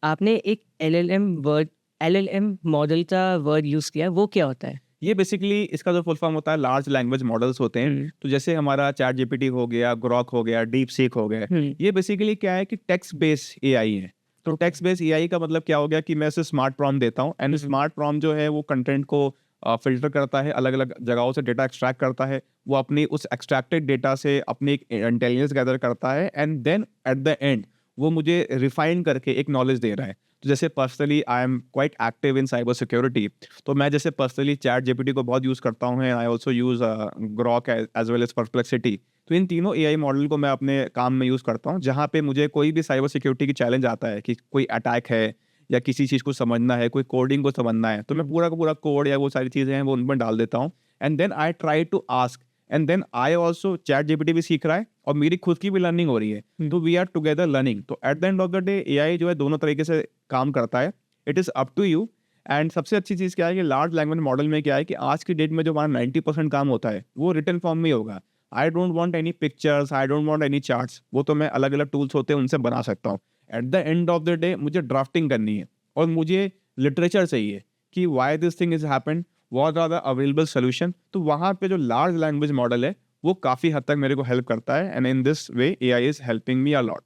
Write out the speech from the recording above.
आपने एक LLM model का वर्ड यूज़ किया, वो क्या होता है? ये बेसिकली इसका जो फुल फॉर्म होता है लार्ज लैंग्वेज मॉडल्स होते हैं। हुँ, तो जैसे हमारा चैट जीपीटी हो गया, ग्रॉक हो गया, डीप सीक हो गया। हुँ, ये बेसिकली क्या है कि टेक्स्ट बेस्ड एआई है। तो ओके। टेक्स्ट बेस्ड एआई का मतलब क्या हो गया कि मैं उसे स्मार्ट प्रॉम्प्ट देता हूँ एंड हुँ, स्मार्ट प्रॉम्प्ट जो है वो कंटेंट को फिल्टर करता है, अलग अलग जगहों से डेटा एक्सट्रैक्ट करता है। वो अपनी उस एक्सट्रैक्टेड डेटा से अपनी एक इंटेलिजेंस गैदर करता है and then at the end वो मुझे रिफाइन करके एक नॉलेज दे रहा है। तो जैसे personally I am quite active in cyber security. तो मैं जैसे पर्सनली चैट जीपीटी को बहुत यूज़ करता हूँ and I also use Grok as well as Perplexity. तो इन तीनों एआई मॉडल को मैं अपने काम में यूज़ करता हूँ, जहाँ पे मुझे कोई भी साइबर सिक्योरिटी की चैलेंज आता है कि कोई अटैक है या किसी चीज़ को समझना है, कोई कोडिंग को समझना है, तो मैं हुँ, पूरा का पूरा कोड या वो सारी चीज़ें हैं वो उन पर डाल देता हूँ and then I try to ask and then I also chat GPT भी सीख रहा है और मेरी खुद की भी लर्निंग हो रही है। हुँ, तो वी आर टुगेदर लर्निंग। तो at the end of the day AI जो है दोनों तरीके से काम करता है। It is up to you. And सबसे अच्छी चीज़ क्या है कि लार्ज लैंग्वेज मॉडल में क्या है कि आज की डेट में जो हमारा 90% काम होता है वो रिटन फॉर्म में ही होगा। I don't want any pictures, I don't want any charts, वो तो मैं अलग अलग टूल्स होते हैं उनसे बना सकता हूँ। At the end of the day मुझे ड्राफ्टिंग करनी है और मुझे लिटरेचर चाहिए कि why this thing is happened, what are the available solution. तो वहाँ पे जो लार्ज लैंग्वेज मॉडल है वो काफ़ी हद तक मेरे को हेल्प करता है and in this way AI is helping me a lot.